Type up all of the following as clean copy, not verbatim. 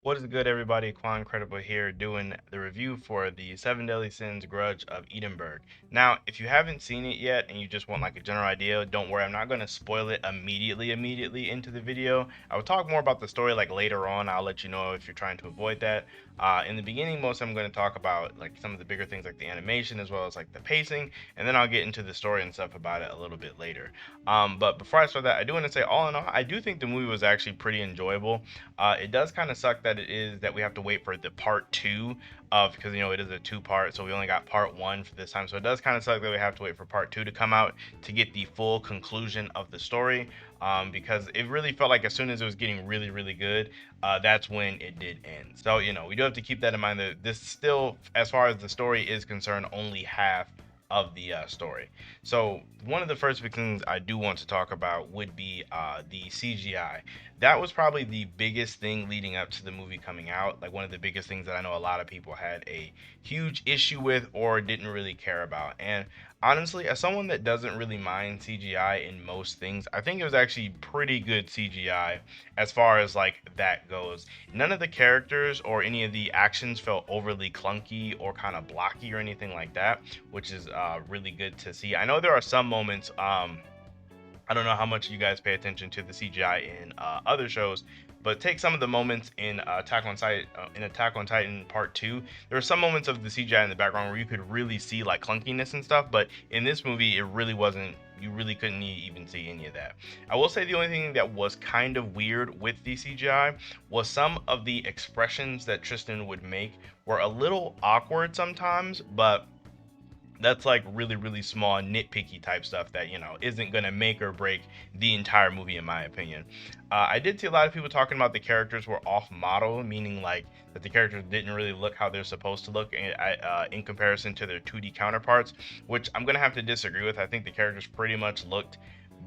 What is good, everybody? Quancredible here doing the review for the Seven Deadly Sins Grudge of Edinburgh. Now, if you haven't seen it yet and you just want like a general idea, don't worry, I'm not going to spoil it immediately into the video. I will talk more about the story like later on. I'll let you know if you're trying to avoid that. In the beginning, most I'm going to talk about like some of the bigger things like the animation as well as like the pacing, and then I'll get into the story and stuff about it a little bit later. But before I start that, I do want to say all in all, I do think the movie was actually pretty enjoyable. It does kind of suck that it is that we have to wait for the part two of because it is a two-part, so we only got part one for this time. So it does kind of suck that we have to wait for part two to come out to get the full conclusion of the story. Because it really felt like as soon as it was getting really good, that's when it did end. So we do have to keep that in mind that this still, as far as the story is concerned, only half of the story. So one of the first big things I do want to talk about would be the CGI. That was probably the biggest thing leading up to the movie coming out. Like one of the biggest things that I know a lot of people had a huge issue with or didn't really care about. And honestly, as someone that doesn't really mind CGI in most things, I think it was actually pretty good CGI as far as like that goes. None of the characters or any of the actions felt overly clunky or kind of blocky or anything like that, which is really good to see. I know there are some moments. I don't know how much you guys pay attention to the CGI in other shows, but take some of the moments in Attack on Titan Part Two. There were some moments of the CGI in the background where you could really see like clunkiness and stuff, but in this movie, it really wasn't. You really couldn't even see any of that. I will say the only thing that was kind of weird with the CGI was some of the expressions that Tristan would make were a little awkward sometimes, but that's like really small nitpicky type stuff that isn't gonna make or break the entire movie in my opinion. I did see a lot of people talking about the characters were off model, meaning like that the characters didn't really look how they're supposed to look in comparison to their 2D counterparts, which I'm gonna have to disagree with. I think the characters pretty much looked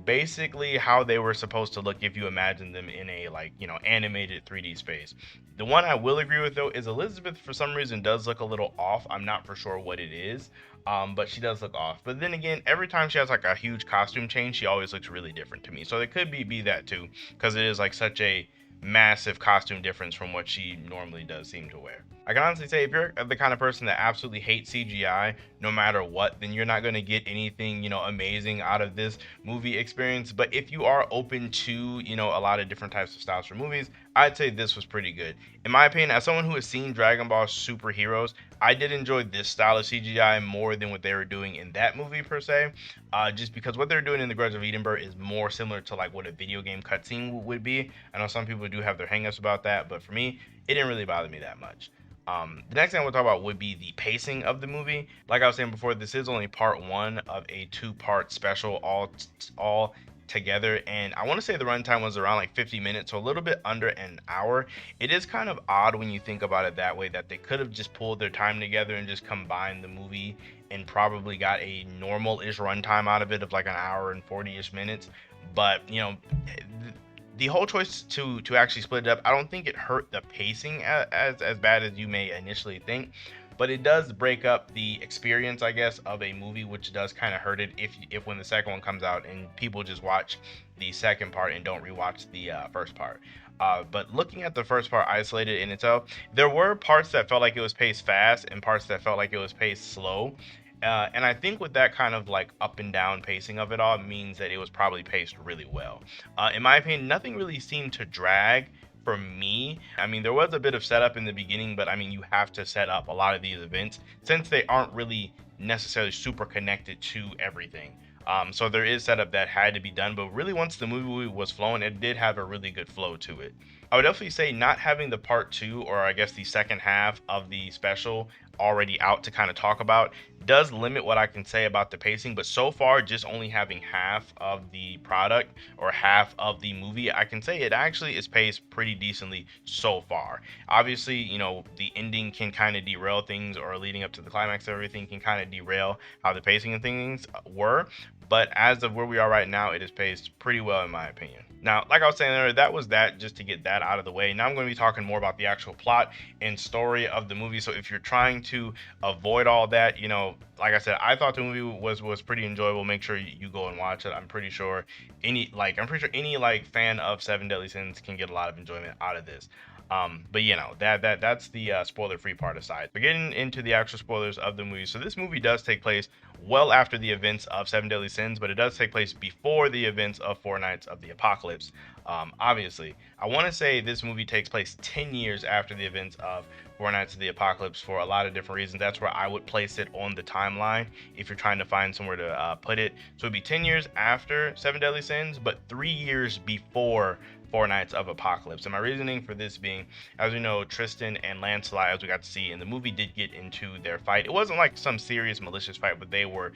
basically how they were supposed to look if you imagine them in a like animated 3D space. The one I will agree with though is Elizabeth for some reason does look a little off. I'm not for sure what it is, but she does look off. But then again, every time she has like a huge costume change, she always looks really different to me. So it could be that too, because it is like such a massive costume difference from what she normally does seem to wear. I can honestly say if you're the kind of person that absolutely hates CGI no matter what, then you're not going to get anything, amazing out of this movie experience. But if you are open to, a lot of different types of styles for movies, I'd say this was pretty good. In my opinion, as someone who has seen Dragon Ball superheroes, I did enjoy this style of CGI more than what they were doing in that movie per se. Just because what they're doing in The Grudge of Edinburgh is more similar to like what a video game cutscene would be. I know some people do have their hangups about that, but for me, it didn't really bother me that much. The next thing I want to talk about would be the pacing of the movie. Like I was saying before, this is only part one of a two-part special all together, and I want to say the runtime was around like 50 minutes, so a little bit under an hour. It is kind of odd when you think about it that way, that they could have just pulled their time together and just combined the movie and probably got a normal-ish runtime out of it of like an hour and 40-ish minutes. But the whole choice to actually split it up, I don't think it hurt the pacing as bad as you may initially think, but it does break up the experience, I guess, of a movie, which does kind of hurt it if when the second one comes out and people just watch the second part and don't rewatch the first part. But looking at the first part isolated in itself, there were parts that felt like it was paced fast and parts that felt like it was paced slow. And I think with that kind of like up and down pacing of it all means that it was probably paced really well. In my opinion, nothing really seemed to drag for me. I mean, there was a bit of setup in the beginning, but I mean, you have to set up a lot of these events since they aren't really necessarily super connected to everything. So there is setup that had to be done, but really once the movie was flowing, it did have a really good flow to it. I would definitely say not having the part two, or I guess the second half of the special already out to kind of talk about, does limit what I can say about the pacing. But so far, just only having half of the product or half of the movie, I can say it actually is paced pretty decently so far. Obviously, the ending can kind of derail things, or leading up to the climax of everything can kind of derail how the pacing and things were. But as of where we are right now, it is paced pretty well in my opinion. Now, like I was saying earlier, that was that, just to get that out of the way. Now I'm going to be talking more about the actual plot and story of the movie. So if you're trying to avoid all that, like I said, I thought the movie was pretty enjoyable. Make sure you go and watch it. I'm pretty sure any like fan of Seven Deadly Sins can get a lot of enjoyment out of this. But that's the spoiler free part aside. But getting into the actual spoilers of the movie, so this movie does take place well after the events of Seven Deadly Sins, but it does take place before the events of Four Nights of the Apocalypse. Obviously, I want to say this movie takes place 10 years after the events of Four Nights of the Apocalypse for a lot of different reasons. That's where I would place it on the timeline if you're trying to find somewhere to put it. So it'd be 10 years after Seven Deadly Sins, but 3 years before Four Nights of Apocalypse. And my reasoning for this being, as we know, Tristan and Lancelot, as we got to see in the movie, did get into their fight. It wasn't like some serious malicious fight, but they were,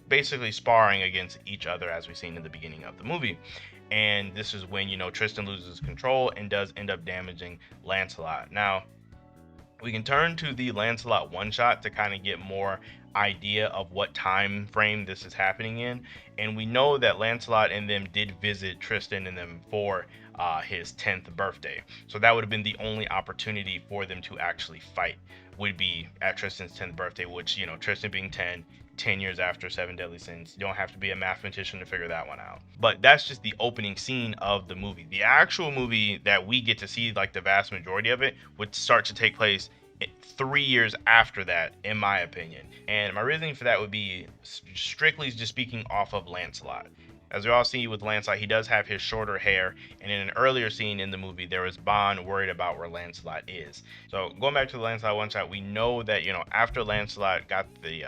basically sparring against each other, as we've seen in the beginning of the movie. And this is when, Tristan loses control and does end up damaging Lancelot. Now, we can turn to the Lancelot one shot to kind of get more idea of what time frame this is happening in. And we know that Lancelot and them did visit Tristan and them for his 10th birthday. So that would have been the only opportunity for them to actually fight, would be at Tristan's 10th birthday, which, Tristan being 10 years after Seven Deadly Sins. You don't have to be a mathematician to figure that one out. But that's just the opening scene of the movie. The actual movie that we get to see, like the vast majority of it, would start to take place 3 years after that, in my opinion. And my reasoning for that would be strictly just speaking off of Lancelot. As we all see with Lancelot, he does have his shorter hair, and in an earlier scene in the movie, there was Bond worried about where Lancelot is. So going back to the Lancelot one shot, we know that after Lancelot got the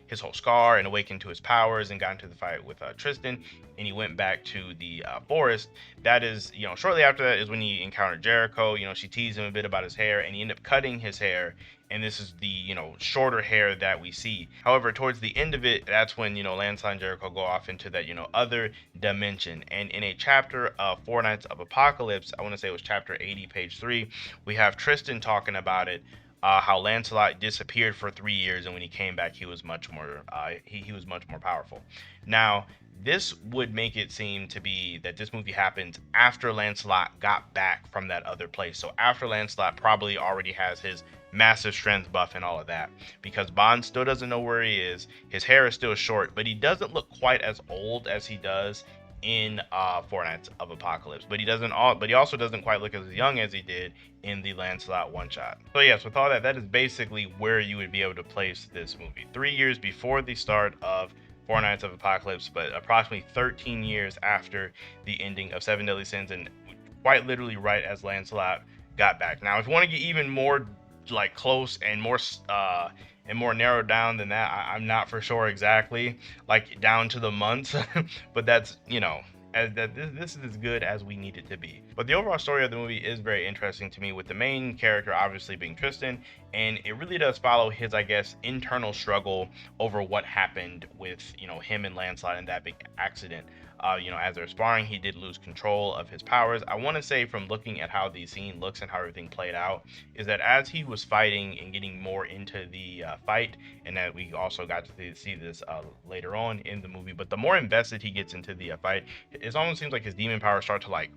his whole scar and awakened to his powers and got into the fight with Tristan, and he went back to the forest. That is, shortly after that is when he encountered Jericho. She teased him a bit about his hair, and he ended up cutting his hair. And this is the, shorter hair that we see. However, towards the end of it, that's when, Lancelot and Jericho go off into that, other dimension. And in a chapter of Four Nights of Apocalypse, I want to say it was chapter 80, page 3, we have Tristan talking about it, how Lancelot disappeared for 3 years, and when he came back, he was much more, he was much more powerful. Now, this would make it seem to be that this movie happens after Lancelot got back from that other place. So after Lancelot probably already has his massive strength buff and all of that, because Bond still doesn't know where he is. His hair is still short, but he doesn't look quite as old as he does in Four Nights of Apocalypse. But he also doesn't quite look as young as he did in the Lancelot one shot. So yes, with all that, that is basically where you would be able to place this movie. 3 years before the start of Four Nights of Apocalypse, but approximately 13 years after the ending of Seven Deadly Sins, and quite literally right as Lancelot got back. Now, if you want to get even more close and more narrowed down than that, I'm not for sure exactly, down to the months, but that's this is as good as we need it to be. But the overall story of the movie is very interesting to me, with the main character obviously being Tristan, and it really does follow his, I guess, internal struggle over what happened with him and Lancelot in that big accident. As they're sparring, he did lose control of his powers. I want to say, from looking at how the scene looks and how everything played out, is that as he was fighting and getting more into the fight, and that we also got to see this later on in the movie, but the more invested he gets into the fight, it almost seems like his demon powers start to like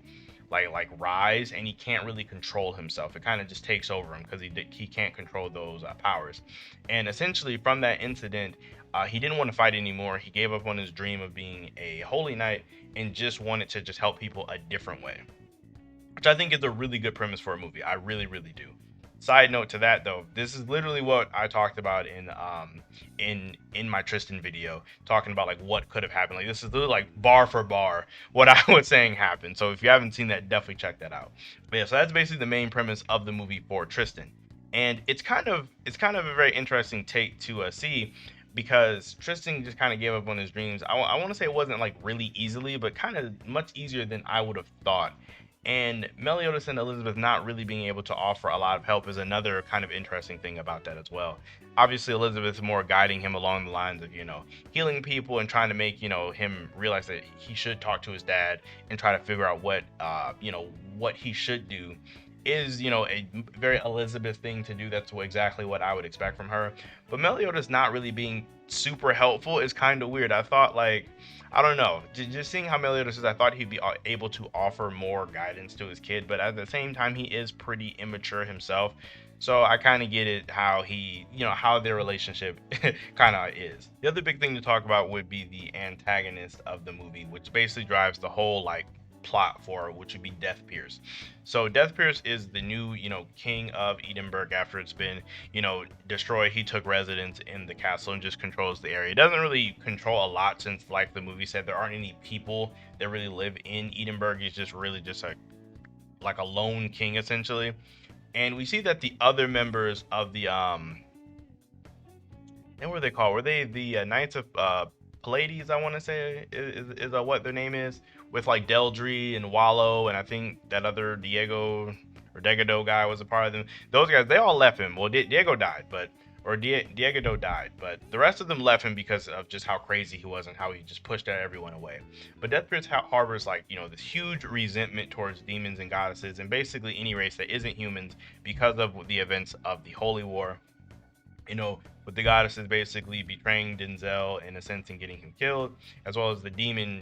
rise, and he can't really control himself. It kind of just takes over him because he can't control those powers. And essentially, from that incident, he didn't want to fight anymore. He gave up on his dream of being a holy knight and just wanted to just help people a different way, which I think is a really good premise for a movie. I really, really do. Side note to that, though, this is literally what I talked about in my Tristan video, talking about what could have happened. This is literally bar for bar what I was saying happened. So if you haven't seen that, definitely check that out. But yeah, so that's basically the main premise of the movie for Tristan, and it's kind of a very interesting take to see, because Tristan just kind of gave up on his dreams. I want to say it wasn't really easily, but kind of much easier than I would have thought. And Meliodas and Elizabeth not really being able to offer a lot of help is another kind of interesting thing about that as well. Obviously, Elizabeth is more guiding him along the lines of, healing people and trying to make, him realize that he should talk to his dad and try to figure out what he should do. Is a very Elizabeth thing to do. That's exactly what I would expect from her. But Meliodas not really being super helpful is kind of weird. I thought, I don't know, just seeing how Meliodas is, I thought he'd be able to offer more guidance to his kid, but at the same time, he is pretty immature himself. So I kind of get it, how how their relationship kind of is. The other big thing to talk about would be the antagonist of the movie, which basically drives the whole plot for, which would be Death Pierce. So Death Pierce is the new, king of Edinburgh after it's been, destroyed. He took residence in the castle and just controls the area. He doesn't really control a lot since, like the movie said, there aren't any people that really live in Edinburgh. He's just really just like a lone king essentially. And we see that the other members of the and what were they called? Were they the Knights of Pallades? I want to say is what their name is, with like Deldry and Wallow, and I think that other Diego or Degado guy was a part of them. Those guys, they all left him. Well, Diego died, Diego died, but the rest of them left him because of just how crazy he was and how he just pushed everyone away. But Death Pierce harbors like, this huge resentment towards demons and goddesses and basically any race that isn't humans because of the events of the Holy War. With the goddesses basically betraying Denzel in a sense and getting him killed, as well as the demon,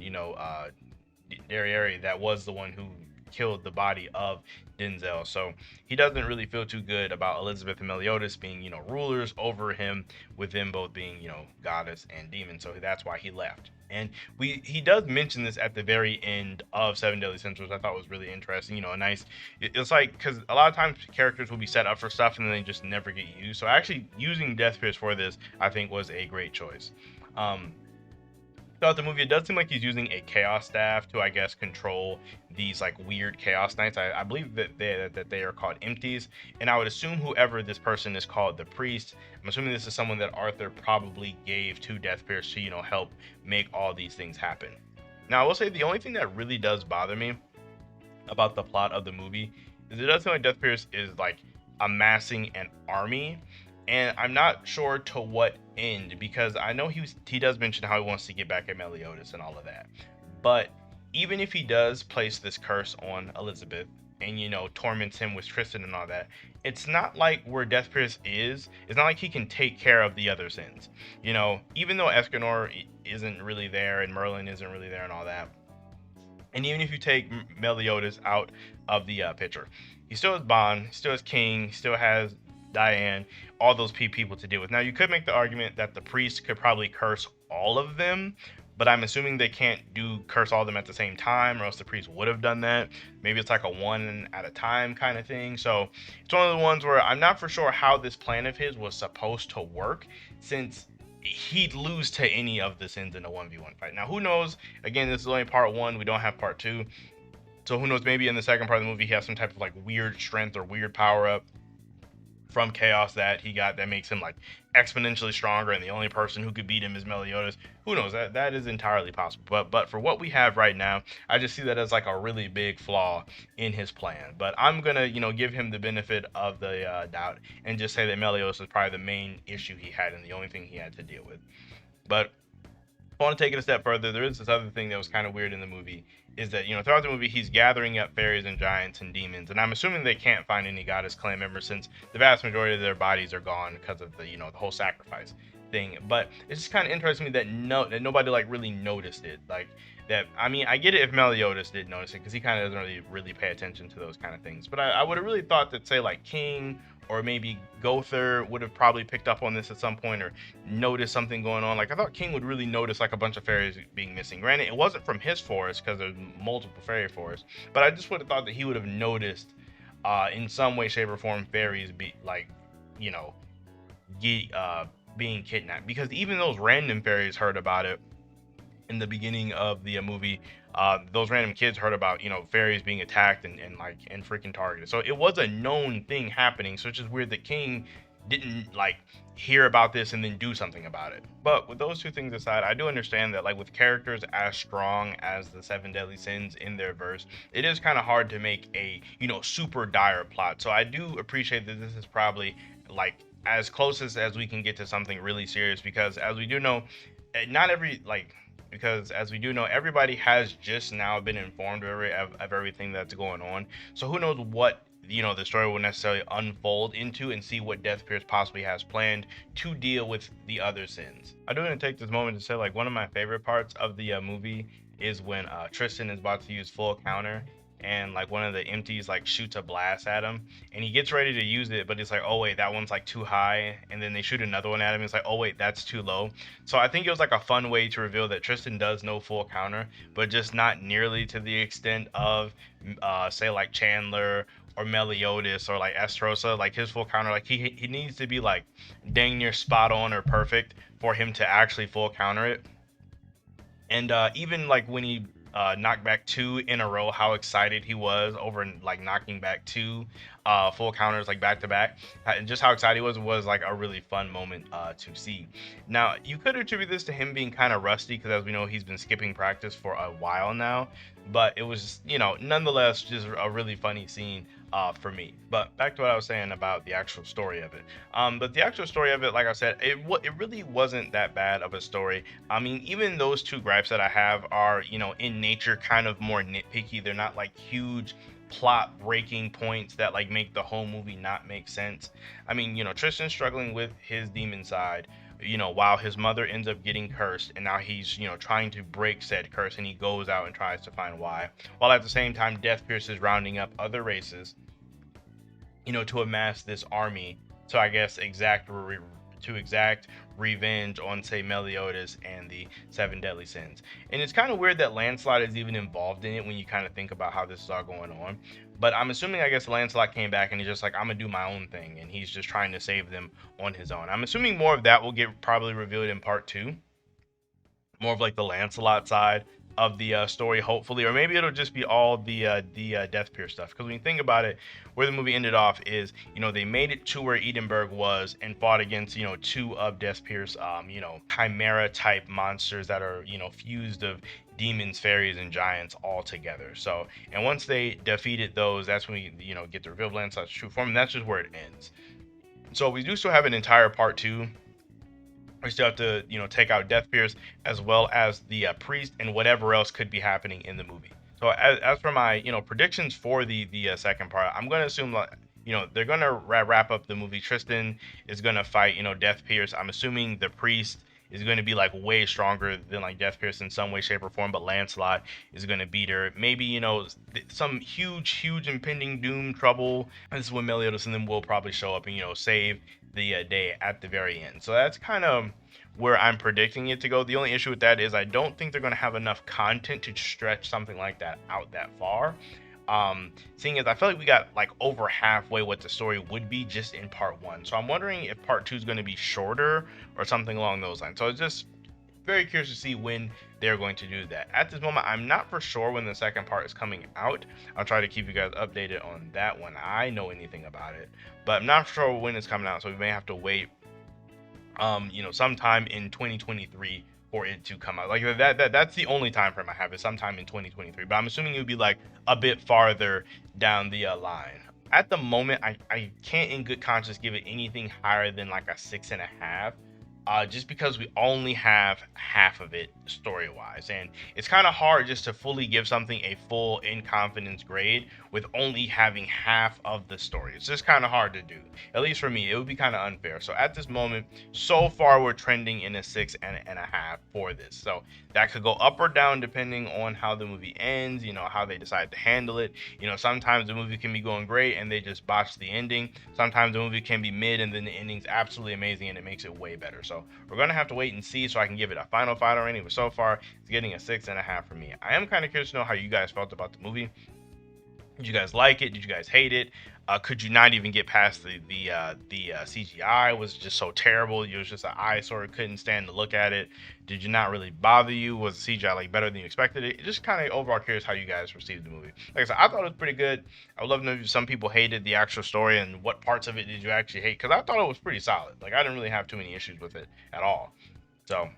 Darieri that was the one who killed the body of Denzel. So he doesn't really feel too good about Elizabeth and Meliodas being, rulers over him, with them both being, goddess and demon. So that's why he left. And he does mention this at the very end of Seven Deadly Sins, which I thought was really interesting. A nice, it's like, because a lot of times characters will be set up for stuff and then they just never get used. So actually using Death Pierce for this, I think, was a great choice. Throughout the movie, it does seem like he's using a chaos staff to, I guess, control these like weird chaos knights. I believe that they are called empties, and I would assume whoever this person is called the priest. I'm assuming this is someone that Arthur probably gave to Death Pierce to help make all these things happen. Now, I will say the only thing that really does bother me about the plot of the movie is it does seem like Death Pierce is like amassing an army. And I'm not sure to what end, because I know he does mention how he wants to get back at Meliodas and all of that. But even if he does place this curse on Elizabeth and, torments him with Tristan and all that, it's not like where Death Pierce is, it's not like he can take care of the other sins. Even though Escanor isn't really there and Merlin isn't really there and all that, and even if you take Meliodas out of the picture, he still has Bond, still has King, still has Diane, all those people to deal with. Now, you could make the argument that the priest could probably curse all of them, but I'm assuming they can't curse all of them at the same time, or else the priest would have done that. Maybe it's like a one at a time kind of thing. So it's one of the ones where I'm not for sure how this plan of his was supposed to work, since he'd lose to any of the sins in a 1v1 fight. Now, who knows? Again, this is only part 1. We don't have part 2. So who knows? Maybe in the second part of the movie, he has some type of like weird strength or weird power up from chaos that he got that makes him like exponentially stronger, and the only person who could beat him is Meliodas. Who knows? That is entirely possible. But for what we have right now, I just see that as like a really big flaw in his plan. But I'm gonna give him the benefit of the doubt and just say that Meliodas was probably the main issue he had and the only thing he had to deal with. But I want to take it a step further. There is this other thing that was kind of weird in the movie, is that, throughout the movie, he's gathering up fairies and giants and demons, and I'm assuming they can't find any goddess clan members since the vast majority of their bodies are gone because of the, the whole sacrifice thing. But it's just kind of interesting to me that nobody like really noticed it. Like that, I mean, I get it if Meliodas did notice it because he kind of doesn't really pay attention to those kind of things. But I would have really thought that, say, like King or maybe Gother would have probably picked up on this at some point or noticed something going on. Like, I thought King would really notice like a bunch of fairies being missing. Granted, it wasn't from his forest because there's multiple fairy forests, but I just would have thought that he would have noticed in some way, shape, or form fairies being kidnapped, because even those random fairies heard about it in the beginning of the movie. Those random kids heard about fairies being attacked and freaking targeted. So it was a known thing happening. So it's just weird that King didn't like hear about this and then do something about it. But with those two things aside, I do understand that like with characters as strong as the Seven Deadly Sins in their verse, it is kind of hard to make a super dire plot. So I do appreciate that this is probably like as close as we can get to something really serious, because as we do know, everybody has just now been informed of everything that's going on. So who knows what the story will necessarily unfold into, and see what Death Pierce possibly has planned to deal with the other sins. I do want to take this moment to say, like, one of my favorite parts of the movie is when Tristan is about to use full counter, and like one of the empties like shoots a blast at him, and he gets ready to use it, but it's like, oh wait, that one's like too high, and then they shoot another one at him. It's like, oh wait, that's too low. So I think it was like a fun way to reveal that Tristan does know full counter, but just not nearly to the extent of say like Chandler or Meliodas or like Estrosa. Like his full counter, like he needs to be like dang near spot on or perfect for him to actually full counter it. And even like when he knocked back two in a row, how excited he was over like knocking back two full counters like back to back, and just how excited he was like a really fun moment to see. Now you could attribute this to him being kind of rusty, because as we know, he's been skipping practice for a while now, but it was, you know, nonetheless just a really funny scene for me. But back to what I was saying about the actual story of it. But the actual story of it, like I said, it really wasn't that bad of a story. I mean, even those two gripes that I have are, you know, in nature kind of more nitpicky. They're not like huge plot breaking points that like make the whole movie not make sense. I mean, you know, Tristan's struggling with his demon side, you know, while his mother ends up getting cursed, and now he's, you know, trying to break said curse, and he goes out and tries to find why, while at the same time Deathpierce is rounding up other races, you know, to amass this army to, I guess, exact revenge on, say, Meliodas and the Seven Deadly Sins. And it's kind of weird that Lancelot is even involved in it when you kind of think about how this is all going on. But I'm assuming, I guess, Lancelot came back and he's just like, I'm gonna do my own thing, and he's just trying to save them on his own. I'm assuming more of that will get probably revealed in part two, more of like the Lancelot side of the story, hopefully, or maybe it'll just be all the Deathpierce stuff. Because when you think about it, where the movie ended off is, you know, they made it to where Edinburgh was and fought against, you know, two of Deathpierce, you know, chimera type monsters that are, you know, fused of demons, fairies, and giants all together. So, and once they defeated those, that's when we, you know, get the reveal of Lancelot's true form, and that's just where it ends. So we do still have an entire part two. We still have to, you know, take out Deathpierce, as well as the priest and whatever else could be happening in the movie. So as for my, you know, predictions for the second part, I'm going to assume like, you know, they're going to wrap up the movie. Tristan is going to fight, you know, Deathpierce. I'm assuming the priest is going to be like way stronger than like Deathpierce in some way, shape, or form, but Lancelot is going to beat her. Maybe, you know, some huge impending doom trouble. This is when Meliodas and them will probably show up and, you know, save the day at the very end. So that's kind of where I'm predicting it to go. The only issue with that is I don't think they're going to have enough content to stretch something like that out that far. Seeing as I feel like we got like over halfway what the story would be just in part one. So I'm wondering if part two is going to be shorter or something along those lines. So it's just very curious to see when they're going to do that. At this moment, I'm not for sure when the second part is coming out. I'll try to keep you guys updated on that when I know anything about it, but I'm not sure when it's coming out, so we may have to wait you know, sometime in 2023 for it to come out. Like that's the only time frame I have, is sometime in 2023, but I'm assuming it would be like a bit farther down the line. At the moment, I can't in good conscience give it anything higher than like a 6.5, just because we only have half of it story wise, and it's kind of hard just to fully give something a full in confidence grade with only having half of the story. It's just kind of hard to do, at least for me. It would be kind of unfair. So at this moment, so far we're trending in a 6.5 for this. So that could go up or down depending on how the movie ends, you know, how they decide to handle it. You know, sometimes the movie can be going great and they just botch the ending. Sometimes the movie can be mid and then the ending's absolutely amazing and it makes it way better. So we're gonna have to wait and see, so I can give it a final rating. But so far it's getting a 6.5 for me. I am kind of curious to know how you guys felt about the movie. Did you guys like it? Did you guys hate it? Could you not even get past the CGI? Was just so terrible. It was just an eyesore. Couldn't stand to look at it. Did you not really bother you? Was the CGI like better than you expected it? Just kind of overall curious how you guys received the movie. Like I said, I thought it was pretty good. I would love to know if some people hated the actual story and what parts of it did you actually hate? Because I thought it was pretty solid. Like I didn't really have too many issues with it at all. So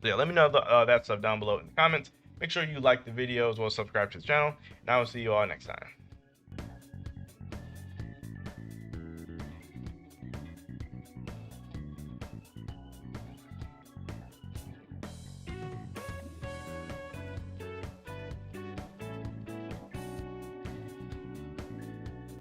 yeah, let me know that stuff down below in the comments. Make sure you like the video as well as subscribe to the channel, and I will see you all next time.